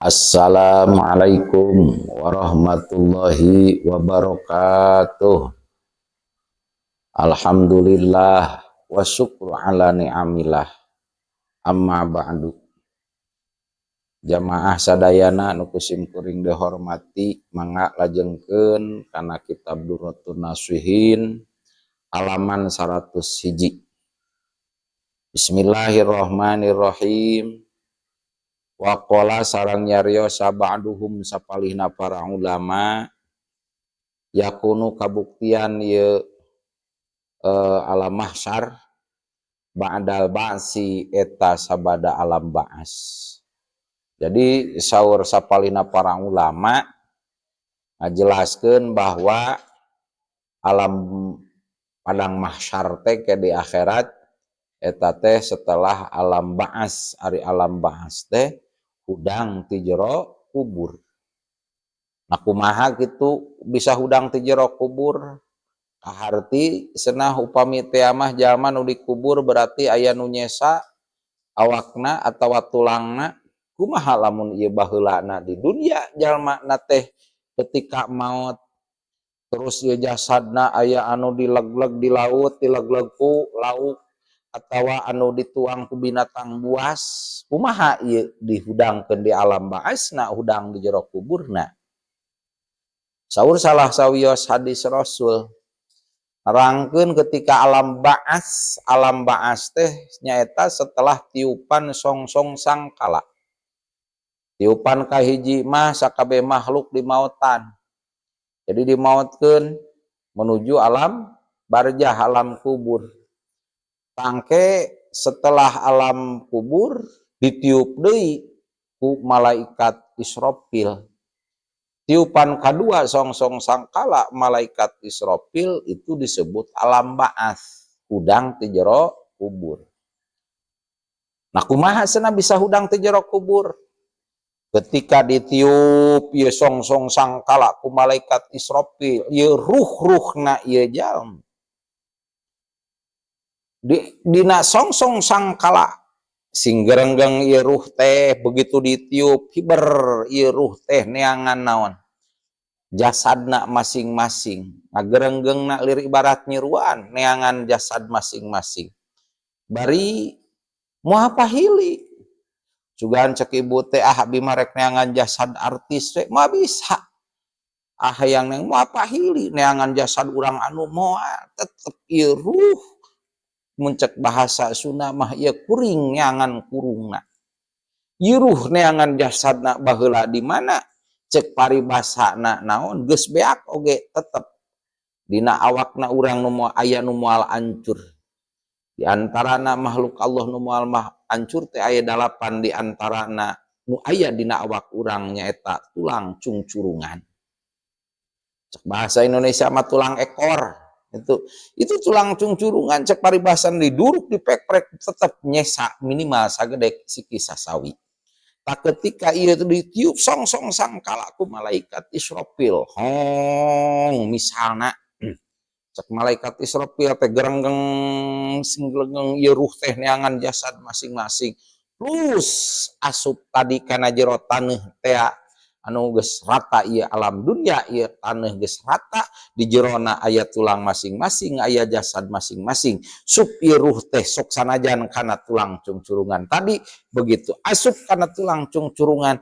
Assalamualaikum warahmatullahi wabarakatuh. Alhamdulillah wa syukru ala ni'amillah. Amma ba'du. Jamaah sadayana nu kusim kuring dihormati, mangga lajengkeun kana kitab Durratun Nasihin halaman 101. Bismillahirrahmanirrahim. Waqala sareng nyariosa ba'duhum sapalihna para ulama yakunu kabuktian ye alam mahsyar ba'dal ba'si eta sabada alam ba'as. Jadi saur sapalina para ulama ngajelaskeun bahwa alam padang mahsyar teh ke di akhirat eta teh setelah alam ba'as. Ari alam ba'as teh hudang ti jero kubur. Nah kumaha kitu bisa hudang ti jero kubur? Kaharti senah upami teh mah jalma nu dikubur berarti aya nu nyesa awakna atawa tulangna. Kumaha lamun ieu baheulana di dunia jalma na teh ketika maut terus ieu jasadna aya anu dilegleg di laut, dilegleg ku lauk atawa anu dituang ku binatang buas. Kumaha ieu dihudangkeun di alam ba'asna, hudang di jero kuburna? Saur salah sawios hadis Rasul nerangkeun ketika alam ba'as teh nyaeta setelah tiupan songsong sangkala. Tiupan kahiji mah sakabeh makhluk dimautan. Jadi dimautkeun menuju alam barzah, alam kubur. Tangke setelah alam kubur ditiup deui ku malaikat Israfil. Tiupan kedua songsong sangkala malaikat Israfil itu disebut alam ba'as, hudang ti jero kubur. Nah kumaha cenah bisa hudang ti jero kubur? Ketika ditiup ieu songsong sangkala ku malaikat Israfil, ieu ruh-ruhna ieu jalma. Dina songsong sangkala sing gerenggeng ieu ruh teh begitu ditiup hiber ieu ruh teh neangan naon? Jasadna masing-masing. Ngagerenggengna lir ibarat nyiruan neangan jasad masing-masing. Bari moal pahili. Sugan cek ibu teh abi marek neangan jasad artis teh moal bisa. Yang neng moal pahili neangan jasad urang anu moal tetep ieu ruh. Mun cek bahasa Sunda mah ieu kuring neangan kurungna. Ieu ruh neangan jasadna baheula di mana? Cek paribasana naon geus beak oge tetep dina awakna urang nu aya nu moal hancur. Di antarana makhluk Allah nu moal hancur teh aya 8 di antarana nu aya dina awak urang nyaeta tulang cungcurungan. Cek bahasa Indonesia mah tulang ekor. Itu tulang cungcurungan cek paribasan diduruk dipek-prek tetep nyesa minimal sagede siki sasawi. Tak ketika ia ditiup songsong sangkala ku malaikat Israfil, hong misalna cek malaikat Israfil teh gerenggeng singleung ieu ruh teh neangan jasad masing-masing plus asup tadi kana jero taneuh teh anu geus rata ieu alam dunia ieu taneuh geus rata di jerona aya tulang masing-masing aya jasad masing-masing sup ieu ruh teh sok sanajan kana tulang cungcurungan tadi begitu asup kana tulang cungcurungan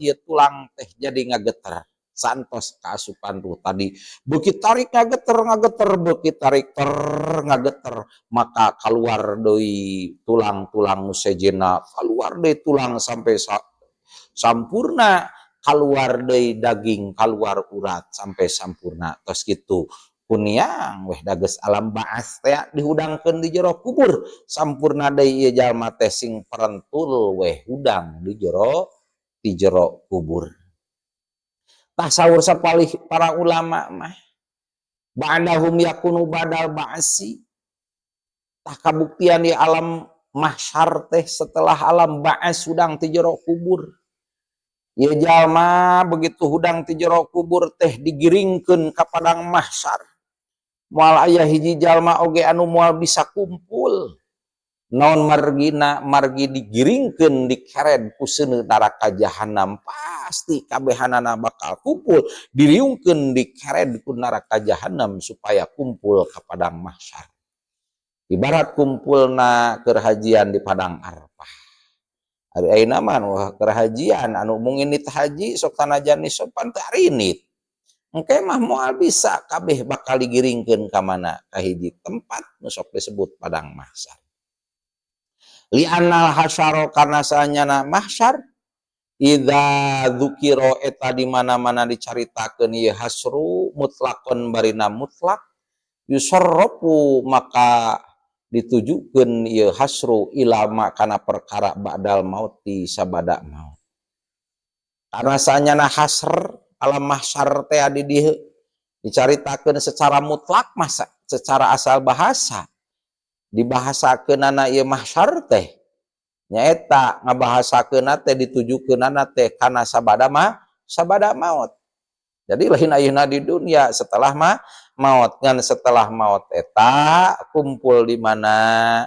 ieu tulang teh jadi ngageter santos kaasupan ruh tadi beuki tarik ngageter beuki tarik ngageter maka keluar deui tulang-tulang nu sejenna keluar deui tulang sampai sampurna keluar deui daging keluar urat sampai sampurna tos kitu kuniang weh dageus alam ba'as teh dihudangkeun di jero kubur sampurna deui ieu jalma teh sing parentul weh hudang di jero kubur. Tah saur sapalih para ulama mah ba'dahum yakunu badal ba'si. Tah kabuktian di alam mahsyar teh setelah alam ba'as hudang ti jero kubur. Ieu jalma begitu hudang ti jero kubur teh digiringkeun ka padang mahsyar. Moal aya hiji jalma oge anu moal bisa kumpul. naon margina margi digiringkeun dikered ku seuneu neraka jahanam pasti kabehanana bakal kumpul diriungkeun dikered ku neraka jahanam supaya kumpul ka padang mahsyar ibarat kumpulna keur hajian di padang Arafah ari ayeuna mah keur hajian anu mungkin nit haji sok tanajan sopan teh arinit engke mah moal bisa kabeh bakal digiringkeun ka mana ka hiji tempat nu sok disebut padang mahsyar li annal hasyaro karena sanyana mahsyar idza dzukira eta di mana-mana dicaritakeun ieu hasru mutlaqon barina mutlak yusarrafu maka ditujukeun ieu hasru ilama kana perkara ba'dal mauti sabada maut karena sanyana hasr alam mahsyar teh adi dieu dicaritakeun secara mutlak masa secara asal bahasa dibahasakeunana ieu mahsyar teh nyaeta ngabahasakeunna teh ditujukeunana teh kana sabada maut. Jadi lain ayeuna di dunia setelah maut ngan setelah maut eta kumpul di mana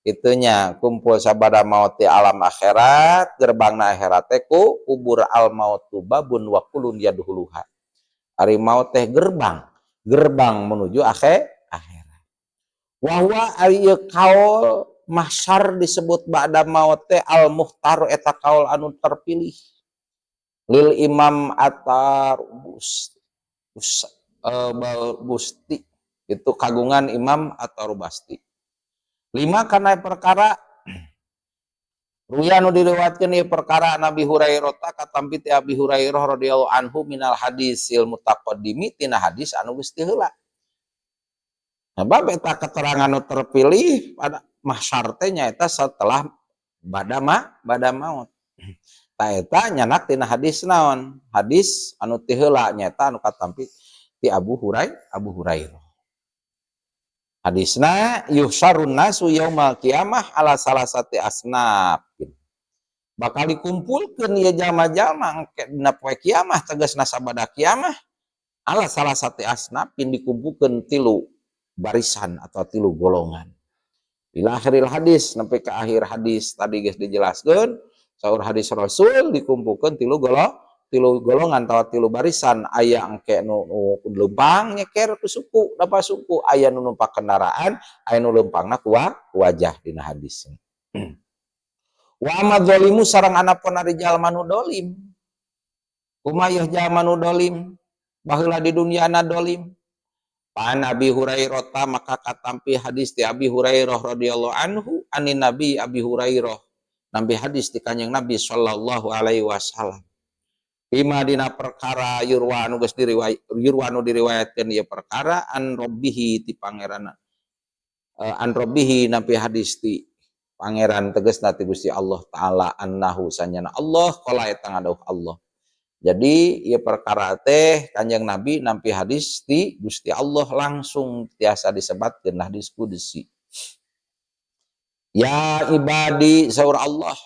itunya kumpul sabada maut di alam akhirat gerbangna akhirat teh ku kubur al mautu babun wa kulun yadkhuluha. Ari maut teh gerbang menuju akhirat. Wahwa ari kaul mahsyar disebut ba'da maut teh al muhtar eta kaul anu terpilih lil imam atar busti itu kagungan imam atau basti 5 kana perkara ruya nu diriwayatkeun ieu perkara Nabi Hurairah katampi ti Abi Hurairah radhiyallahu anhu minal hadisil mutaqaddimi tina hadis anu geus teu heula. Sebab eta keterangan nu terpilih pada mahsyar teh nyaeta setelah bada maut. Ta eta nyanak tina hadis naon? Hadis anu teu heula nyaeta anu katampi ti Abu Hurairah. Hadisna yuhsyarun nasu yaumal qiyamah ala salasati asnafin. Bakal dikumpulkeun ieu jalma-jalma engke dina poe kiamah tegasna sabada kiamah ala salasati asnafin dikumpulkeun 3 barisan atau 3 golongan. Ila akhiril hadis sampai ke akhir hadis tadi geus dijelaskeun saur hadis Rasul dikumpulkeun 3 golongan atau 3 barisan aya engke nu leumpang nyeker ku suku dapa suku aya nu numpak kendaraan aya nu leumpangna ku wajah dina hadis. Wa amadzalimu sareng anapun ari jalma nu dolim kumaha jalma nu dolim baheula di dunyana dolim Pan Abi Hurairah maka katampi hadis ti Abi Hurairah radhiyallahu anhu anin Nabi Abi Hurairah nampi hadis ti Kanjeng Nabi sallallahu alaihi wasallam bima dina perkara yurwa anu geus diriwayatkeun ieu perkara an rabbihi ti pangeranna an rabbihi nampi hadis ti pangeran tegasna ti Gusti Allah taala annahu sanyana Allah qala eta ngadauh Allah. Jadi ieu perkara teh Kanjeng Nabi nampi hadis ti Gusti Allah langsung tiasa disebatkeun hadis qudsi. Ya ibadi saur Allah.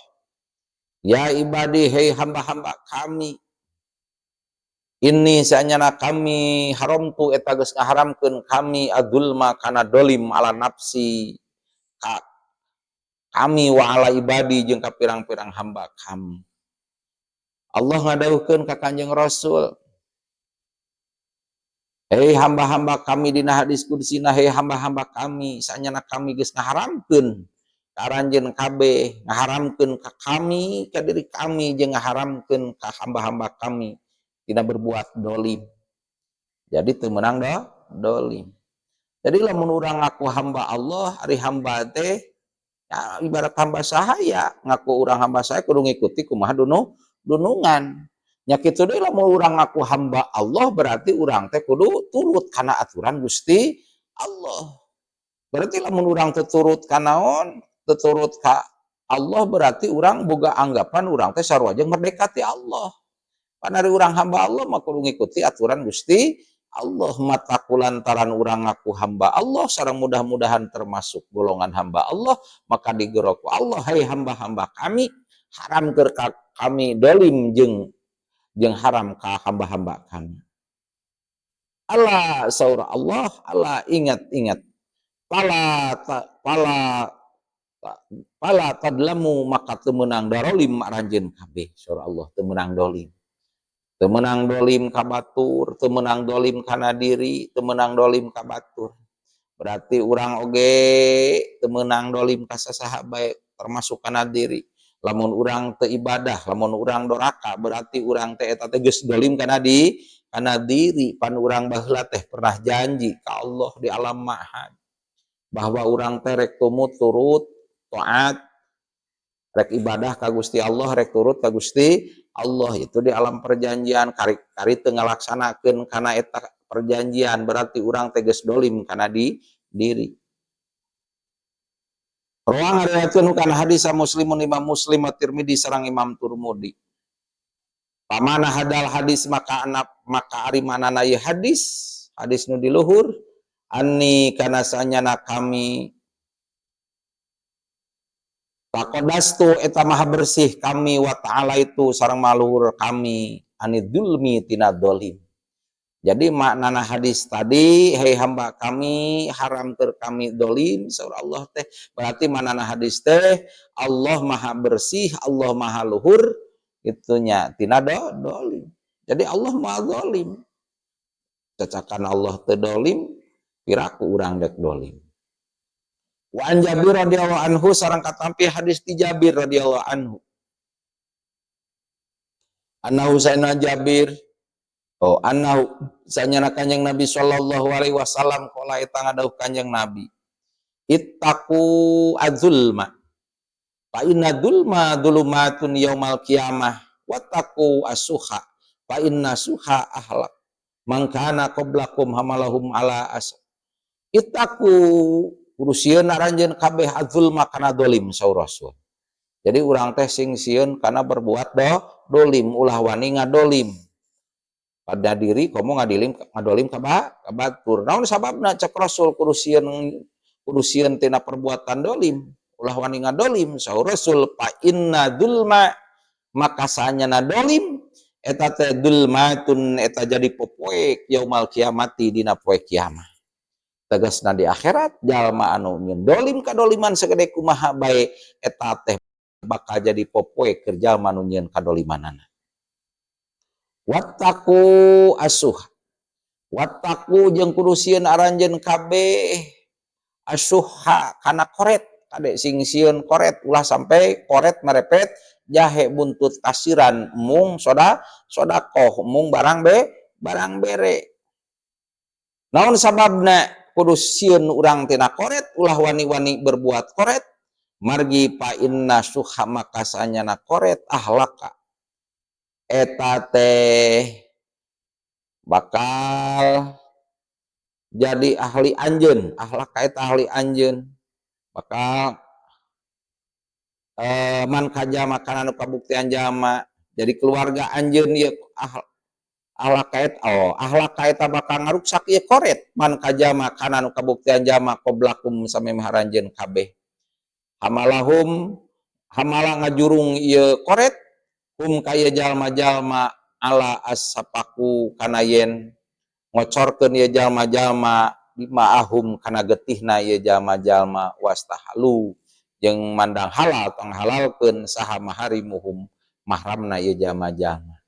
Ya ibadi hei hamba-hamba kami. Ini sanyana kami haramtu eta geus ngaharamkeun kami adzulma kana dolim ala nafsi kami wa ala ibadi jeung ka pirang-pirang hamba kami. Allah ngadawuhkeun ka Kanjeng Rasul. Hei hamba-hamba kami dina hadis kudsina hei hamba-hamba kami sanyana kami geus ngaharamkeun ka aranjeun kabeh ngaharamkeun ka kami ka diri kami jeung ngaharamkeun ka hamba-hamba kami dina berbuat dolim. Jadi teu meunang dolim. Jadi lamun urang ngaku hamba Allah ari hamba teh ya, ibarat hamba sahaya ngaku urang hamba saya kudu ngikuti kumaha dunungan nya kitu deui lamun urang ngaku hamba Allah berarti urang teh kudu turut kana aturan Gusti Allah. Berarti lamun urang teu turut ka naon teu turut ka Allah berarti urang boga anggapan urang teh sarua jeung merdeka ti Allah. Panari urang hamba Allah mah kudu ngikuti aturan Gusti Allah mata kulantaran urang ngaku hamba Allah sareng mudah-mudahan termasuk golongan hamba Allah maka digerok Allah hai hamba-hamba kami haram keur kami dolim jeung haram ka hamba-hamba kami. Allah saur Allah Allah ingat pala Pala tadlamu maka temenang darolim ranjen kabeh surah Allah temenang dolim. Temenang dolim ka batur, temenang dolim kana diri, temenang dolim ka batur. Berarti orang oge temenang dolim ka sasaha bae termasuk kana diri. Lamun orang teu ibadah, lamun orang doraka, berarti orang teh eta teh geus dolim kana diri. Pan urang baheula teh pernah janji ka Allah di alam mahad bahwa orang teh rek tumut turut taat rek ibadah ka Gusti Allah, rek turut ka Gusti Allah. Itu di alam perjanjian kari teu ngalaksanakeun kana eta perjanjian, berarti urang teh geus dolim kana diri. Ruang ngariwayatkeun kana hadis Muslimun Imam Muslim At-Tirmidzi sareng Imam Turmudi. Pamana hadal hadis maka ari manana ieu hadis nu di luhur anni kana sanyana kami Takodastu eta maha bersih kami wa ta'ala itu sareng maluhur kami anidulmi tina dolim. Jadi maknana hadis tadi, hei hamba kami haram keur kami dolim, saur Allah teh berarti maknana hadis teh Allah maha bersih, Allah maha luhur, itunya tina dolim. Jadi Allah maha dolim. Cacakan Allah teu dolim, piraku urang dek dolim. Wa an Jabir radhiyallahu anhu sareng katampi hadis ti Jabir radhiyallahu anhu. Annahu sayyidina Jabir annahu sanyana Kanjeng Nabi sallallahu alaihi wasallam qala eta ngadauh Kanjeng Nabi ittaqu adzulma fa inna dzulma dzulumatun yaumal qiyamah wattaqu asuha fa inna suha ahlak man kana qablakum hamalahum ala as ittaqu urusieun aranjeun kabeh adzulma kana dolim saur Rasul. Jadi urang teh sing sieun kana berbuat dolim ulah wani ngadolim pada diri kamu ngadolim ka batur. Naon sababna cek Rasul kurusieun tina perbuatan dolim ulah wani ngadolim saur Rasul fa inna dzulma maka sanyana dolim eta teh dzulmatun eta jadi popoe yaumal kiamati dina poe kiamat. Tegasna di akhirat jalma anu nyeun dolim kadoliman sagede kumaha bae eta teh bakal jadi popoe keur jalma anu nyieun kadolimanana. Wattaku asuh wattaku jeung kudu sieun aranjeun kabeh asuha kana koret kade sing sieun koret ulah sampai koret merepet jahe buntut kasiran mung sodakoh mung barang bere. Naon sababna kudu sieun urang tina koret ulah wani-wani berbuat koret margi pa inna suha maka sanyana koret ahlaka eta teh bakal jadi ahli anjeun ahlak eta ahli anjeun bakal man kajama kana nu kabuktian jama jadi keluarga anjeun ieu ahlak eta bakal ngaruksak ieu koret man kajama kana nu kabuktian jama qoblakum sami maharanjeun kabeh hamala ngajurung ieu koret kaya jalma-jalma ala as-sapaku kana yen ngocorkeun ieu jalma-jalma bima'ahum kana getihna ieu jalma-jalma wastahalu jeung mandang halal tong halalkeun saha maharimuhum mahramna ieu jalma-jalma.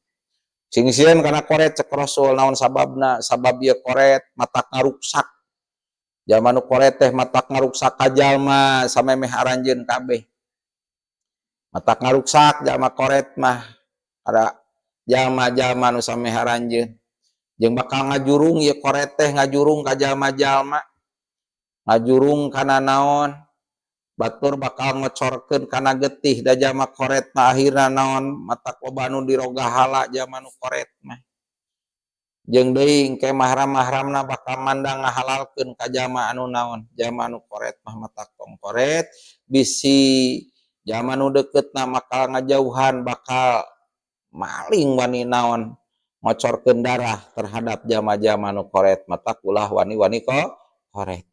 Sing sieun kana koret cek Rasul naon sababna sabab ieu koret matak ngaruksak. Jalma nu koret teh matak ngaruksak ka jalma samemeh aranjeun kabeh. Matak ngaruksak jalma koret mah ada jalma-jalma nu sameh aranjeun jeung bakal ngajurung ieu koret teh ngajurung ka jalma-jalma ngajurung kana naon batur bakal ngocorkeun kana getih da jalma koret mah akhirna naon matak loba nu diroga hala jalma nu koret mah jeung deui engke mahram-mahramna bakal mandang ngahalalkeun ka jalma anu naon jalma nu koret mah matak tong koret bisi jalma nu deuketna bakal ngajauhan bakal maling wani naon ngocorkeun darah terhadap jalma-jalma nu koret matak ulah wani-wani koret.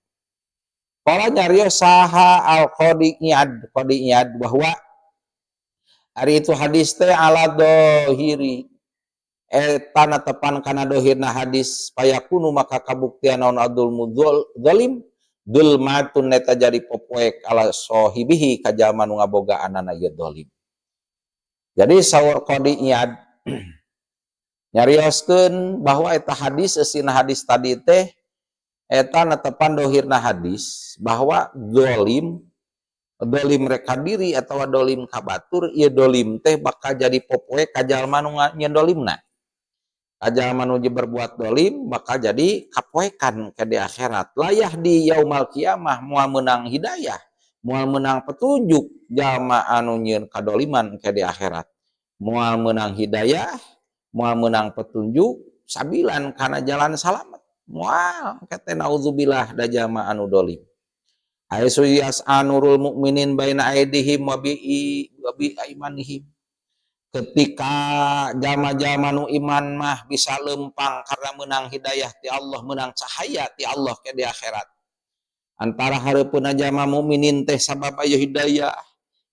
Qala nyarios saha al-Qadi Iyad bahwa ari itu hadis teh ala dohiri eta natepan kana dohirna hadis payakunu maka kabuktian naon adul mudzalim dulmatun neta jadi popoek ala sohibihi kajama nu ngabogaanana ieu dolim. Jadi saur Qadi Iyad nyarioskeun bahwa eta hadis eusina hadis tadi teh eta netepan dohirna hadis bahwa dolim reka diri atau dolim kabatur ieu dolim teh bakal jadi popoe ka jalma nu nyen dolimna. Ka jalma nu berbuat dolim bakal jadi kapoekan ke di akhirat. Layah di yaumul kiamah moal menang hidayah, moal menang petunjuk jalma anu nyieun kadoliman ke di akhirat. Moal menang hidayah, moal menang petunjuk sabilan kana jalan salamet. Moal kata nauzubillah da jalma anu dolim. Aisu yas'anurul mukminin baina aidihim wa bi aimanihim. Ketika jama-jama nu iman mah bisa lempang karena menang hidayah ti Allah, menang cahaya ti Allah ke di akhirat. Antara hareupeuna jama mukminin teh sabab aya hidayah.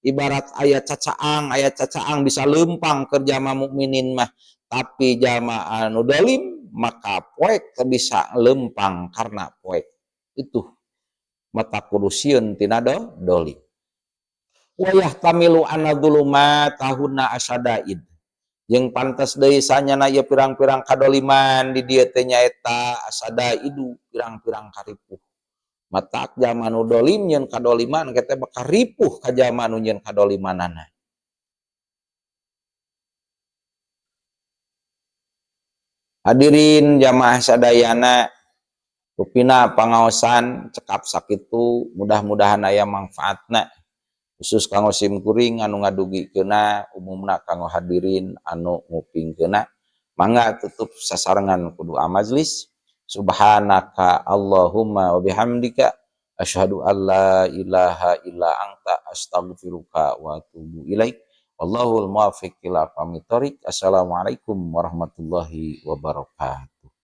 Ibarat ayat cacaang bisa lempang ke jama mukminin mah, tapi jama anu dolim maka poek teu bisa lempang karena poek. Itu mata kudusieun tina dolim. Wayah tamilu anadulumat tahunna asyadaid. Yang pantas deui sanyana ieu pirang-pirang kadoliman di dieu teh nyaeta asadaidu, pirang-pirang karipuh. Matak jama nu dolim nyeun kadoliman kete bakal ripuh ka jama nu nyeun kadolimanana. Hadirin jamaah sadayana, rupina pangaosan cekap sakitu, mudah-mudahan aya manfaatna. Khusus kanggo simkuring anu ngadugikeuna, umumna kanggo hadirin anu ngupingkeuna. Mangga tutup sasarengan kudu majlis. Subhanaka Allahumma wa bihamdika asyhadu an la ilaha illa anta astaghfiruka wa atubu ilaik. Wallahul muwaffiq ila aqwamit thoriq. Assalamualaikum warahmatullahi wabarakatuh.